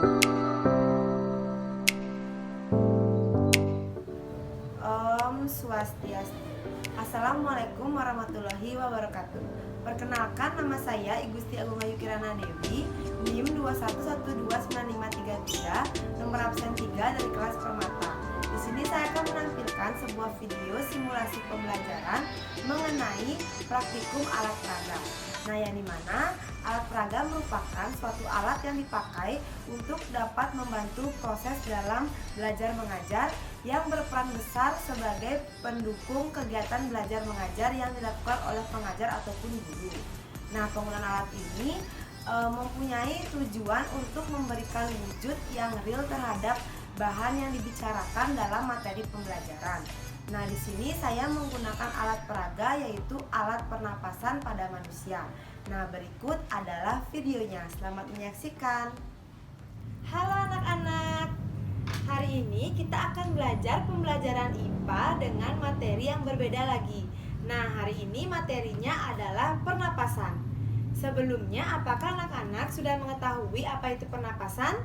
Om Swastiastu. Assalamualaikum warahmatullahi wabarakatuh. Perkenalkan, nama saya I Gusti Agung Ayu Kirana Dewi, NIM 211129533, nomor absen 3 dari kelas Permata. Di sini saya akan menampilkan sebuah video simulasi pembelajaran mengenai praktikum alat peraga. Nah, yang dimana alat peraga merupakan suatu alat yang dipakai untuk dapat membantu proses dalam belajar mengajar yang berperan besar sebagai pendukung kegiatan belajar mengajar yang dilakukan oleh pengajar ataupun guru. Nah, penggunaan alat ini mempunyai tujuan untuk memberikan wujud yang real terhadap bahan yang dibicarakan dalam materi pembelajaran. Nah, di sini saya menggunakan alat peraga, yaitu alat pernapasan pada manusia. Nah, berikut adalah videonya. Selamat menyaksikan. Halo anak-anak. Hari ini kita akan belajar pembelajaran IPA dengan materi yang berbeda lagi. Nah, hari ini materinya adalah pernapasan. Sebelumnya, apakah anak-anak sudah mengetahui apa itu pernapasan?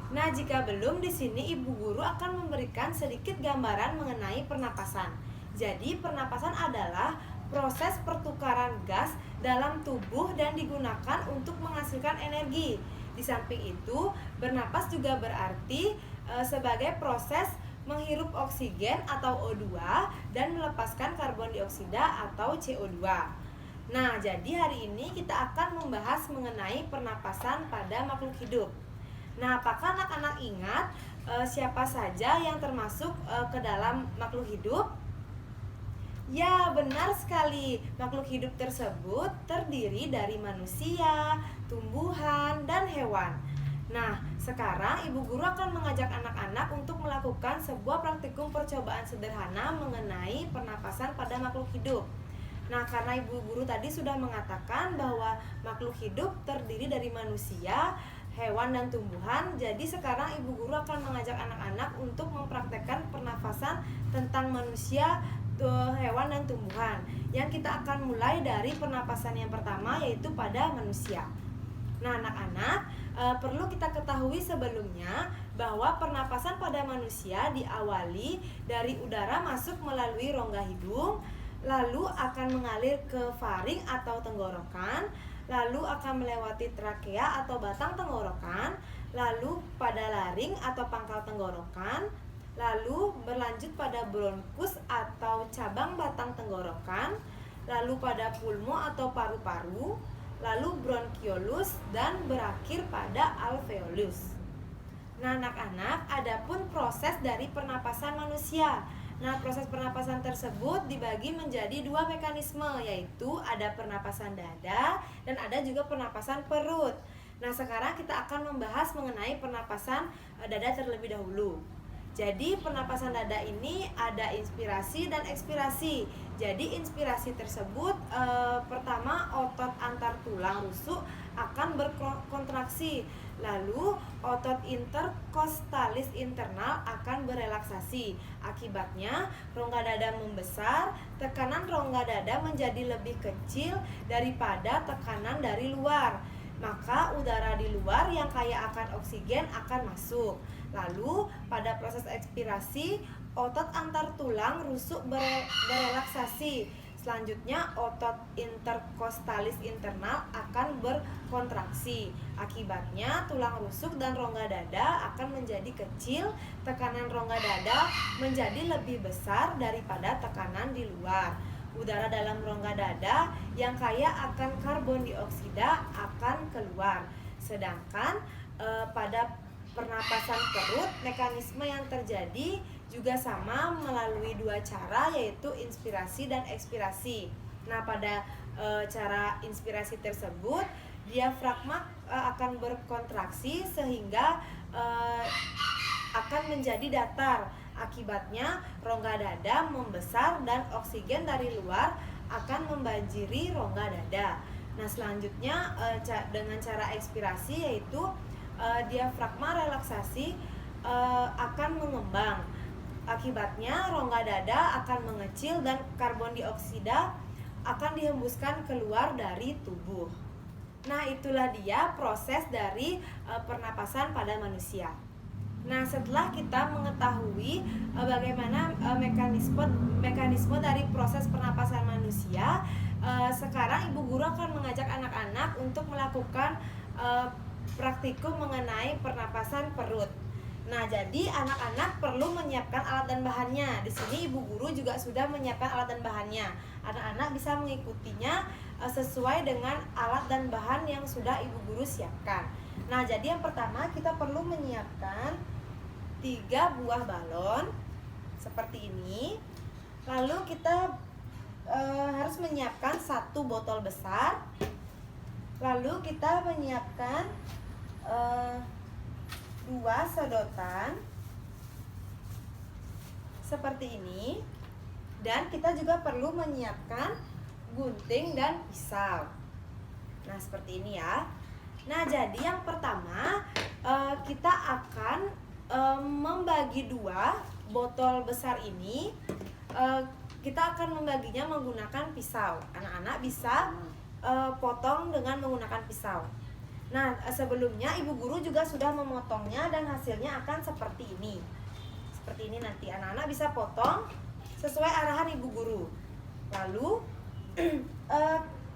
Nah, jika belum, di sini Ibu Guru akan memberikan sedikit gambaran mengenai pernapasan. Jadi, pernapasan adalah proses pertukaran gas dalam tubuh dan digunakan untuk menghasilkan energi. Di samping itu, bernapas juga berarti sebagai proses menghirup oksigen atau O2 dan melepaskan karbon dioksida atau CO2. Nah, jadi hari ini kita akan membahas mengenai pernapasan pada makhluk hidup. Nah, apakah anak-anak ingat siapa saja yang termasuk ke dalam makhluk hidup? Ya, benar sekali. Makhluk hidup tersebut terdiri dari manusia, tumbuhan, dan hewan. Nah, sekarang Ibu Guru akan mengajak anak-anak untuk melakukan sebuah praktikum percobaan sederhana mengenai pernapasan pada makhluk hidup. Nah, karena Ibu Guru tadi sudah mengatakan bahwa makhluk hidup terdiri dari manusia, hewan, dan tumbuhan. Jadi sekarang Ibu Guru akan mengajak anak-anak untuk mempraktekkan pernafasan tentang manusia, hewan, dan tumbuhan. Yang kita akan mulai dari pernapasan yang pertama, yaitu pada manusia. Nah, anak-anak, perlu kita ketahui sebelumnya bahwa pernapasan pada manusia diawali dari udara masuk melalui rongga hidung, lalu akan mengalir ke faring atau tenggorokan, lalu akan melewati trakea atau batang tenggorokan, lalu pada laring atau pangkal tenggorokan, lalu berlanjut pada bronkus atau cabang batang tenggorokan, lalu pada pulmo atau paru-paru, lalu bronkiolus, dan berakhir pada alveolus. Nah, anak-anak, adapun proses dari pernapasan manusia. Nah, proses pernapasan tersebut dibagi menjadi dua mekanisme, yaitu ada pernapasan dada dan ada juga pernapasan perut. Nah, sekarang kita akan membahas mengenai pernapasan dada terlebih dahulu. Jadi, pernapasan dada ini ada inspirasi dan ekspirasi. Jadi, inspirasi tersebut pertama otot antar tulang rusuk akan berkontraksi. Lalu otot interkostalis internal akan berelaksasi. Akibatnya rongga dada membesar, tekanan rongga dada menjadi lebih kecil daripada tekanan dari luar. Maka udara di luar yang kaya akan oksigen akan masuk. Lalu pada proses ekspirasi, otot antar tulang rusuk berelaksasi. Selanjutnya otot interkostalis internal akan berkontraksi. Akibatnya tulang rusuk dan rongga dada akan menjadi kecil, tekanan rongga dada menjadi lebih besar daripada tekanan di luar. Udara dalam rongga dada yang kaya akan karbon dioksida akan keluar. Sedangkan pada pernapasan perut, mekanisme yang terjadi juga sama melalui dua cara, yaitu inspirasi dan ekspirasi. Nah, pada cara inspirasi tersebut, diafragma akan berkontraksi sehingga akan menjadi datar. Akibatnya rongga dada membesar dan oksigen dari luar akan membanjiri rongga dada. Nah, selanjutnya dengan cara ekspirasi, yaitu diafragma relaksasi akan mengembang. Akibatnya rongga dada akan mengecil dan karbon dioksida akan dihembuskan keluar dari tubuh. Nah, itulah dia proses dari pernapasan pada manusia. Nah, setelah kita mengetahui bagaimana mekanisme dari proses pernapasan manusia, sekarang Ibu Guru akan mengajak anak-anak untuk melakukan praktikum mengenai pernapasan perut. Nah, jadi anak-anak perlu menyiapkan alat dan bahannya. Di sini Ibu Guru juga sudah menyiapkan alat dan bahannya. Anak-anak bisa mengikutinya sesuai dengan alat dan bahan yang sudah Ibu Guru siapkan. Nah, jadi yang pertama kita perlu menyiapkan 3 buah balon seperti ini. Lalu kita harus menyiapkan 1 botol besar. Lalu kita menyiapkan 2 sedotan seperti ini. Dan kita juga perlu menyiapkan gunting dan pisau. Nah, seperti ini ya. Nah, jadi yang pertama kita akan membagi 2 botol besar ini. Kita akan membaginya menggunakan pisau. Anak-anak bisa potong dengan menggunakan pisau. Nah, sebelumnya Ibu Guru juga sudah memotongnya dan hasilnya akan seperti ini. Seperti ini nanti anak-anak bisa potong sesuai arahan Ibu Guru. Lalu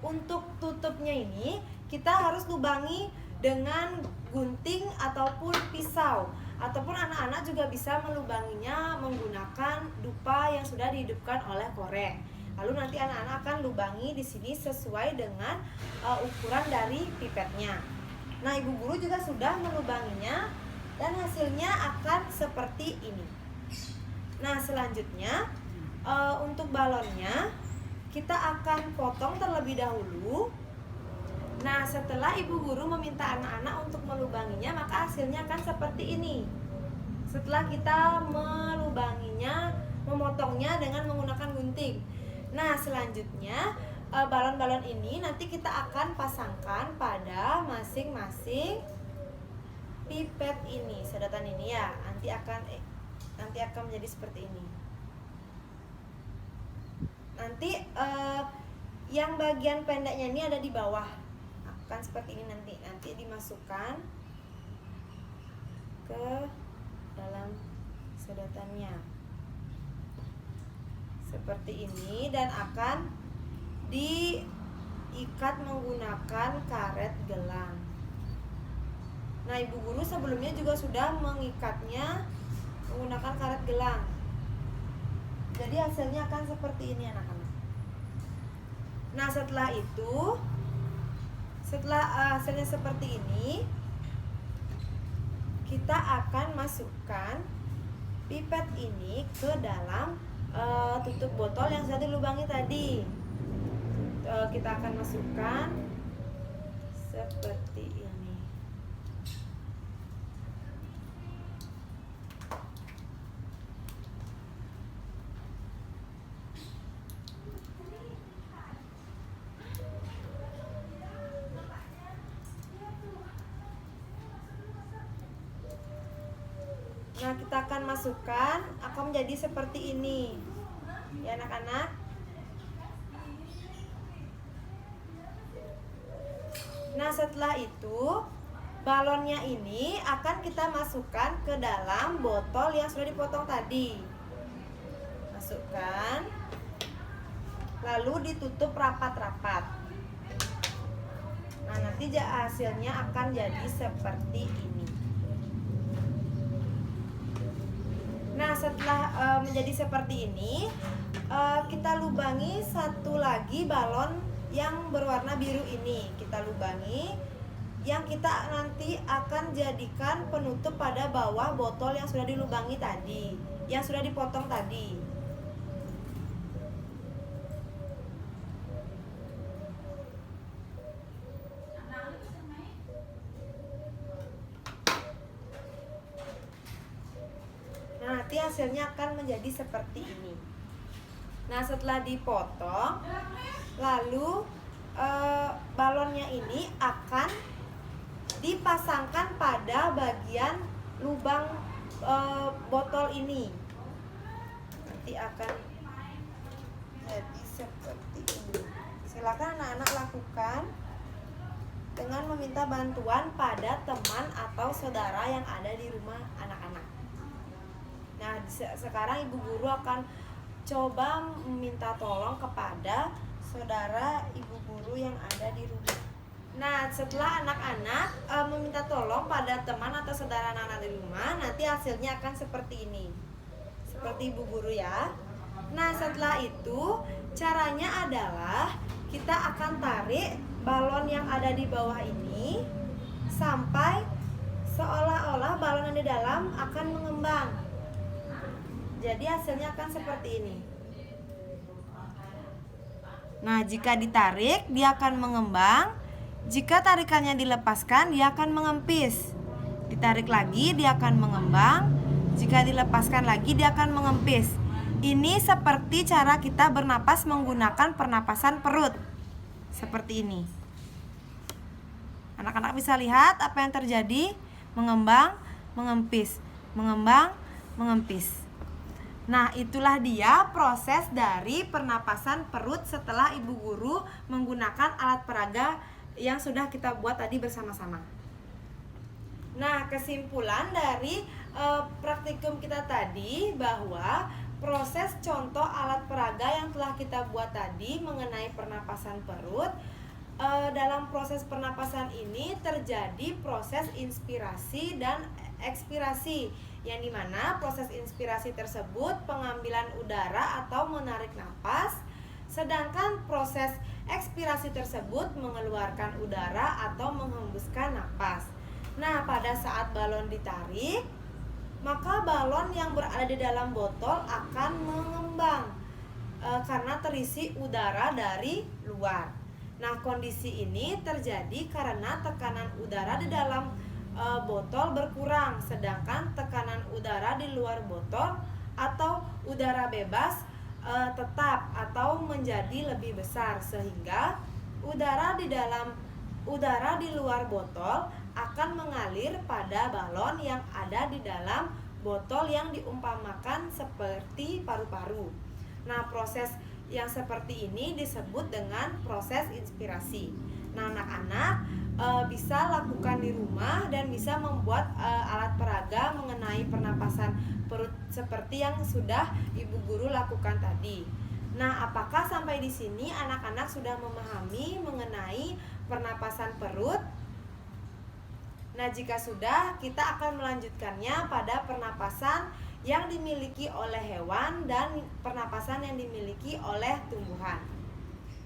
untuk tutupnya ini kita harus lubangi dengan gunting ataupun pisau, ataupun anak-anak juga bisa melubanginya menggunakan dupa yang sudah dihidupkan oleh korek. Lalu nanti anak-anak akan lubangi di sini sesuai dengan ukuran dari pipetnya. Nah, Ibu Guru juga sudah melubanginya dan hasilnya akan seperti ini. Nah, selanjutnya untuk balonnya kita akan potong terlebih dahulu. Nah, setelah Ibu Guru meminta anak-anak untuk melubanginya, maka hasilnya akan seperti ini. Setelah kita melubanginya, memotongnya dengan menggunakan gunting. Nah, selanjutnya balon-balon ini nanti kita akan pasangkan pada masing-masing pipet ini, sedotan ini ya. Nanti akan menjadi seperti ini. Nanti yang bagian pendeknya ini ada di bawah. Akan seperti ini nanti dimasukkan ke dalam sedotannya. Seperti ini dan akan diikat menggunakan karet gelang. Nah, Ibu Guru sebelumnya juga sudah mengikatnya menggunakan karet gelang. Jadi hasilnya akan seperti ini anak-anak. Nah, setelah hasilnya seperti ini, kita akan masukkan pipet ini ke dalam tutup botol yang sudah dilubangi tadi. Kita akan masukkan seperti ini. Nah, kita akan masukkan, akan menjadi seperti ini ya anak-anak. Nah, setelah itu balonnya ini akan kita masukkan ke dalam botol yang sudah dipotong tadi. Masukkan, lalu ditutup rapat-rapat. Nah, nanti hasilnya akan jadi seperti ini. Nah, setelah menjadi seperti ini, kita lubangi satu lagi balon yang berwarna biru ini. Kita lubangi, yang kita nanti akan jadikan penutup pada bawah botol yang sudah dilubangi tadi, yang sudah dipotong tadi. Nah, nanti hasilnya akan menjadi seperti ini. Nah, setelah dipotong, lalu balonnya ini akan dipasangkan pada bagian lubang botol ini. Nanti akan jadi seperti ini. Silakan anak-anak lakukan dengan meminta bantuan pada teman atau saudara yang ada di rumah anak-anak. Nah, sekarang ibu guru akan coba meminta tolong kepada saudara ibu guru yang ada di rumah. Nah, setelah anak-anak meminta tolong pada teman atau saudara anak-anak di rumah, nanti hasilnya akan seperti ini. Seperti ibu guru ya. Nah, setelah itu caranya adalah kita akan tarik balon yang ada di bawah ini sampai seolah-olah balon yang di dalam akan mengembang. Jadi hasilnya akan seperti ini. Nah, jika ditarik dia akan mengembang. Jika tarikannya dilepaskan dia akan mengempis. Ditarik lagi dia akan mengembang. Jika dilepaskan lagi dia akan mengempis. Ini seperti cara kita bernapas menggunakan pernapasan perut. Seperti ini. Anak-anak bisa lihat apa yang terjadi? Mengembang, mengempis, mengembang, mengempis. Nah, itulah dia proses dari pernapasan perut setelah ibu guru menggunakan alat peraga yang sudah kita buat tadi bersama-sama. Nah, kesimpulan dari praktikum kita tadi bahwa proses contoh alat peraga yang telah kita buat tadi mengenai pernapasan perut, dalam proses pernapasan ini terjadi proses inspirasi dan ekspirasi, yang dimana proses inspirasi tersebut pengambilan udara atau menarik napas, sedangkan proses ekspirasi tersebut mengeluarkan udara atau menghembuskan napas. Nah, pada saat balon ditarik, maka balon yang berada di dalam botol akan mengembang karena terisi udara dari luar. Nah, kondisi ini terjadi karena tekanan udara di dalam botol berkurang, sedangkan tekanan udara di luar botol atau udara bebas tetap atau menjadi lebih besar, sehingga udara di luar botol akan mengalir pada balon yang ada di dalam botol yang diumpamakan seperti paru-paru. Nah, proses yang seperti ini disebut dengan proses inspirasi. Nah, anak-anak bisa lakukan di rumah dan bisa membuat alat peraga mengenai pernapasan perut seperti yang sudah ibu guru lakukan tadi. Nah, apakah sampai di sini anak-anak sudah memahami mengenai pernapasan perut? Nah, jika sudah, kita akan melanjutkannya pada pernapasan yang dimiliki oleh hewan dan pernapasan yang dimiliki oleh tumbuhan.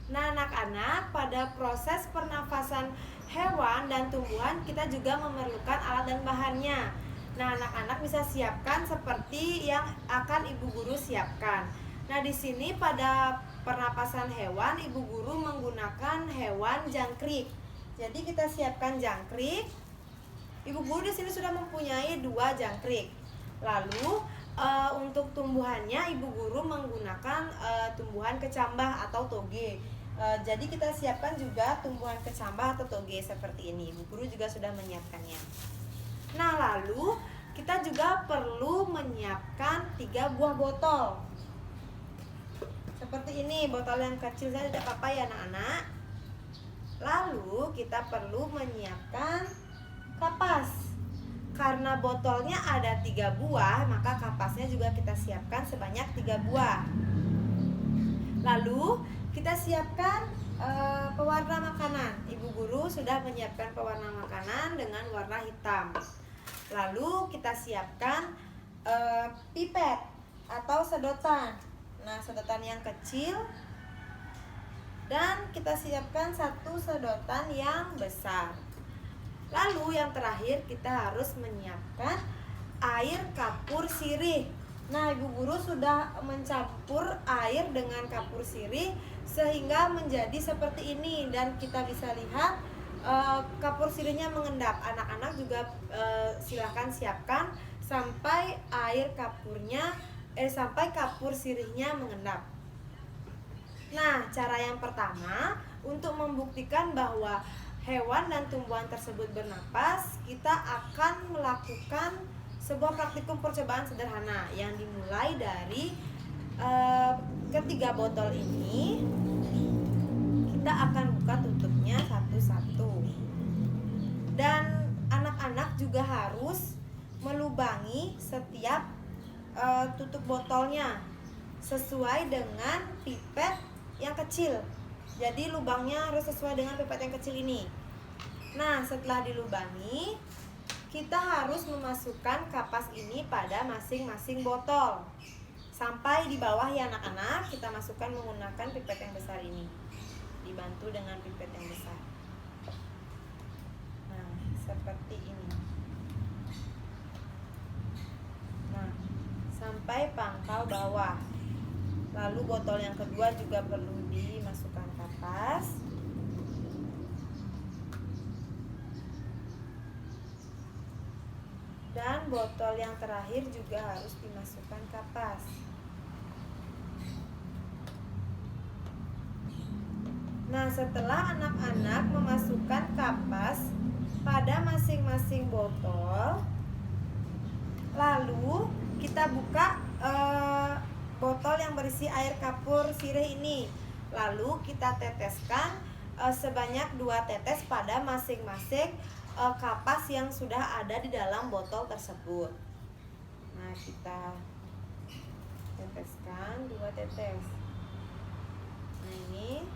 Nah, anak-anak, pada proses pernapasan hewan dan tumbuhan kita juga memerlukan alat dan bahannya. Nah, anak-anak bisa siapkan seperti yang akan ibu guru siapkan. Nah, di sini pada pernapasan hewan, ibu guru menggunakan hewan jangkrik. Jadi kita siapkan jangkrik. Ibu guru di sini sudah mempunyai 2 jangkrik. Lalu untuk tumbuhannya ibu guru menggunakan tumbuhan kecambah atau toge. Jadi kita siapkan juga tumbuhan kecambah atau toge seperti ini. Ibu guru juga sudah menyiapkannya. Nah, lalu kita juga perlu menyiapkan 3 buah botol. Seperti ini, botol yang kecil saja tidak apa-apa ya anak-anak. Lalu kita perlu menyiapkan kapas. Karena botolnya ada 3 buah, maka kapasnya juga kita siapkan sebanyak 3 buah. Lalu kita siapkan pewarna makanan. Ibu guru sudah menyiapkan pewarna makanan dengan warna hitam. Lalu kita siapkan pipet atau sedotan. Nah, sedotan yang kecil, dan kita siapkan 1 sedotan yang besar. Lalu yang terakhir kita harus menyiapkan air kapur sirih. Nah, ibu guru sudah mencampur air dengan kapur sirih sehingga menjadi seperti ini, dan kita bisa lihat kapur sirihnya mengendap. Anak-anak juga silahkan siapkan sampai sampai kapur sirihnya mengendap. Nah, cara yang pertama untuk membuktikan bahwa hewan dan tumbuhan tersebut bernapas, kita akan melakukan sebuah praktikum percobaan sederhana yang dimulai dari ketiga botol ini. Kita akan buka tutupnya satu-satu. juga harus melubangi setiap tutup botolnya sesuai dengan pipet yang kecil. Jadi lubangnya harus sesuai dengan pipet yang kecil ini. Nah, setelah dilubangi, kita harus memasukkan kapas ini pada masing-masing botol. Sampai di bawah ya anak-anak, kita masukkan menggunakan pipet yang besar ini. Dibantu dengan pipet yang besar. Nah, seperti ini. Nah, sampai pangkal bawah. Lalu botol yang kedua juga perlu dimasukkan kapas. Dan botol yang terakhir juga harus dimasukkan kapas. Nah, setelah anak-anak memasukkan kapas pada masing-masing botol, lalu kita buka botol yang berisi air kapur sirih ini. Lalu kita teteskan sebanyak 2 tetes pada masing-masing kapas yang sudah ada di dalam botol tersebut. Nah, kita teteskan 2 tetes. Nah, ini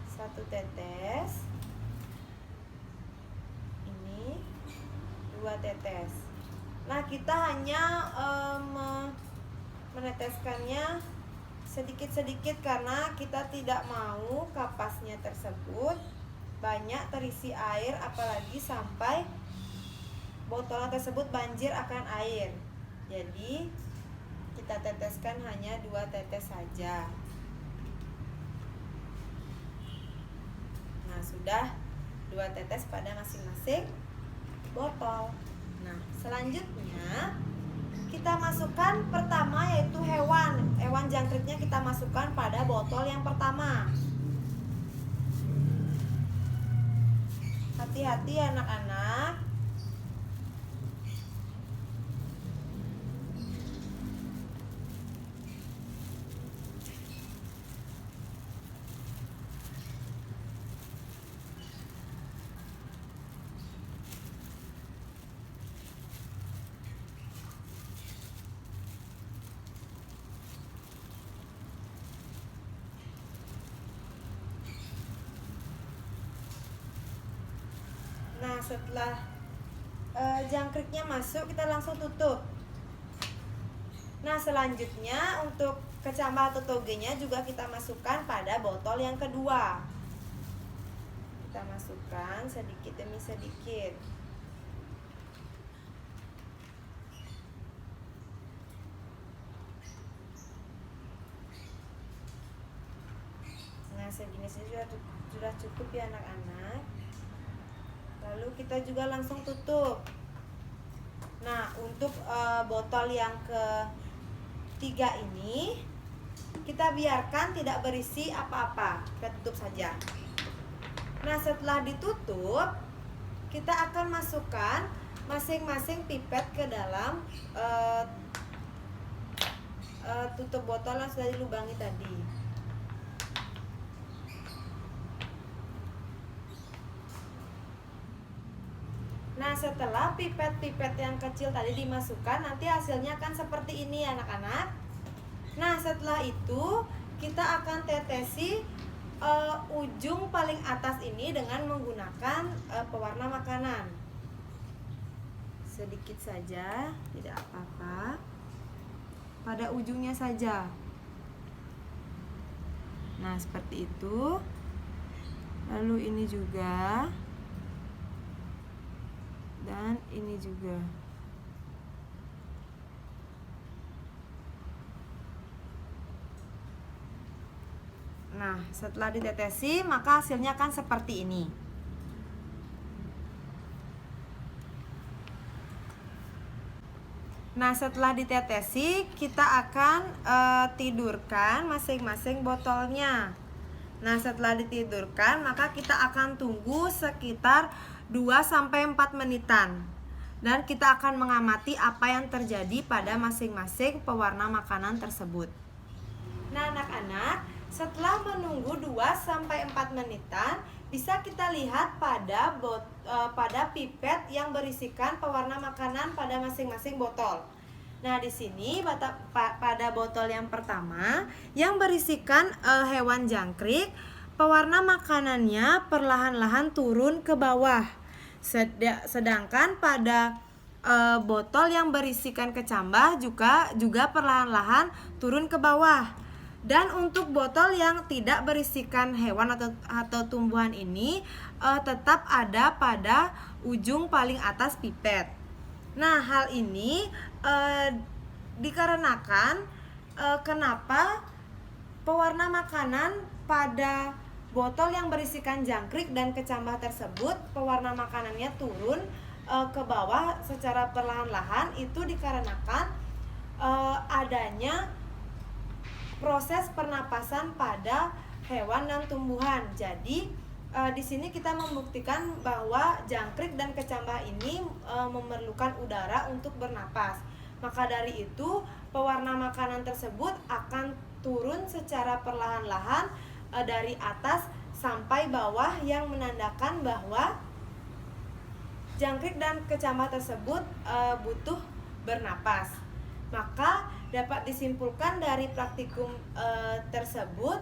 1 tetes. Ini 2 tetes. Nah, kita hanya meneteskannya sedikit-sedikit karena kita tidak mau kapasnya tersebut banyak terisi air, apalagi sampai botol tersebut banjir akan air. Jadi kita teteskan hanya 2 tetes saja. Nah, sudah 2 tetes pada masing-masing botol. Nah, selanjutnya kita masukkan pertama yaitu hewan jangkriknya kita masukkan pada botol yang pertama. Hati-hati anak-anak. Nah, setelah jangkriknya masuk, kita langsung tutup. Nah, selanjutnya untuk kecambah atau togenya juga kita masukkan pada botol yang kedua. Kita masukkan sedikit demi sedikit. Nah, segini saja sudah cukup ya anak-anak. Lalu kita juga langsung tutup. Nah, untuk botol yang ketiga ini kita biarkan tidak berisi apa-apa, kita tutup saja. Nah, setelah ditutup, kita akan masukkan masing-masing pipet ke dalam tutup botol yang sudah dilubangi tadi. Nah, setelah pipet-pipet yang kecil tadi dimasukkan, nanti hasilnya akan seperti ini anak-anak. Nah, setelah itu kita akan tetesi ujung paling atas ini dengan menggunakan pewarna makanan. Sedikit saja, tidak apa-apa. Pada ujungnya saja. Nah, seperti itu. Lalu ini juga. Dan ini juga. Nah, setelah ditetesi, maka hasilnya akan seperti ini. Nah, setelah ditetesi, kita akan tidurkan masing-masing botolnya. Nah, setelah ditidurkan, maka kita akan tunggu sekitar 2-4 menitan. Dan kita akan mengamati apa yang terjadi pada masing-masing pewarna makanan tersebut. Nah, anak-anak, setelah menunggu 2-4 menitan, Bisa kita lihat pada pipet yang berisikan pewarna makanan pada masing-masing botol. Nah, di sini pada botol yang pertama yang berisikan hewan jangkrik, pewarna makanannya perlahan-lahan turun ke bawah. Sedangkan pada botol yang berisikan kecambah juga perlahan-lahan turun ke bawah. Dan untuk botol yang tidak berisikan hewan atau tumbuhan ini tetap ada pada ujung paling atas pipet. Nah, hal ini dikarenakan kenapa pewarna makanan pada botol yang berisikan jangkrik dan kecambah tersebut pewarna makanannya turun ke bawah secara perlahan-lahan, itu dikarenakan adanya proses pernapasan pada hewan dan tumbuhan. Jadi di sini kita membuktikan bahwa jangkrik dan kecambah ini memerlukan udara untuk bernapas. Maka dari itu pewarna makanan tersebut akan turun secara perlahan-lahan dari atas sampai bawah, yang menandakan bahwa jangkrik dan kecambah tersebut butuh bernapas. Maka dapat disimpulkan dari praktikum tersebut,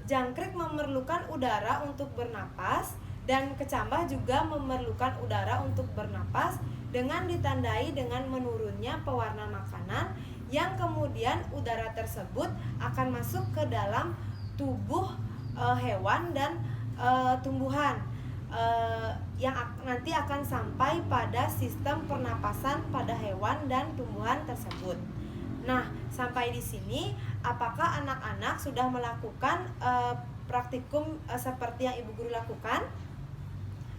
jangkrik memerlukan udara untuk bernapas dan kecambah juga memerlukan udara untuk bernapas, dengan ditandai dengan menurunnya pewarna makanan, yang kemudian udara tersebut akan masuk ke dalam tubuh hewan dan tumbuhan, yang nanti akan sampai pada sistem pernapasan pada hewan dan tumbuhan tersebut. Nah, sampai di sini apakah anak-anak sudah melakukan praktikum seperti yang Ibu Guru lakukan?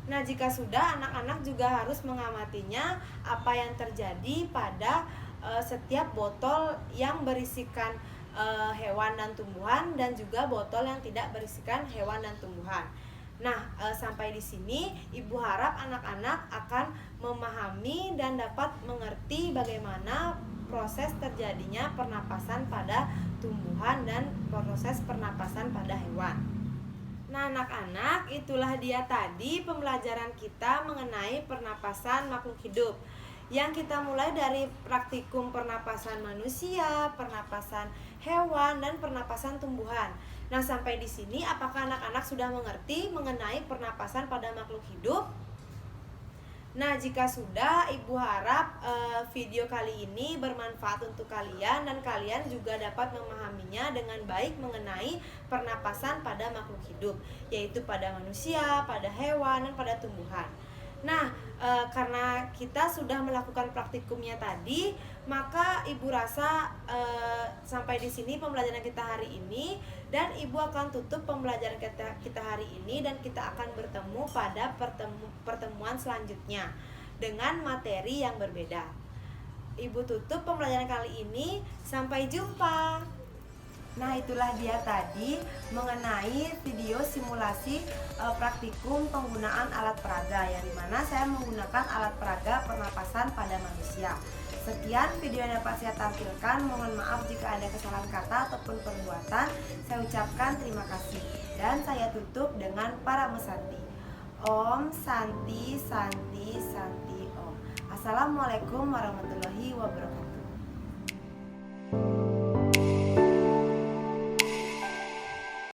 Nah, jika sudah, anak-anak juga harus mengamatinya apa yang terjadi pada setiap botol yang berisikan hewan dan tumbuhan, dan juga botol yang tidak berisikan hewan dan tumbuhan. Nah, sampai di sini Ibu harap anak-anak akan memahami dan dapat mengerti bagaimana proses terjadinya pernapasan pada tumbuhan dan proses pernapasan pada hewan. Nah, anak-anak, itulah dia tadi pembelajaran kita mengenai pernapasan makhluk hidup, yang kita mulai dari praktikum pernapasan manusia, pernapasan hewan, dan pernapasan tumbuhan. Nah, sampai di sini apakah anak-anak sudah mengerti mengenai pernapasan pada makhluk hidup? Nah, jika sudah, Ibu harap video kali ini bermanfaat untuk kalian, dan kalian juga dapat memahaminya dengan baik mengenai pernapasan pada makhluk hidup, yaitu pada manusia, pada hewan, dan pada tumbuhan. Nah, karena kita sudah melakukan praktikumnya tadi, maka Ibu rasa sampai di sini pembelajaran kita hari ini, dan Ibu akan tutup pembelajaran kita hari ini, dan kita akan bertemu pada pertemuan selanjutnya dengan materi yang berbeda. Ibu tutup pembelajaran kali ini, sampai jumpa. Nah, itulah dia tadi mengenai video simulasi praktikum penggunaan alat peraga, yang dimana saya menggunakan alat peraga pernapasan pada manusia. Sekian video yang dapat saya tampilkan. Mohon maaf jika ada kesalahan kata ataupun perbuatan. Saya ucapkan terima kasih, dan saya tutup dengan para mesanti. Om Santi Santi Santi Om. Assalamualaikum warahmatullahi wabarakatuh.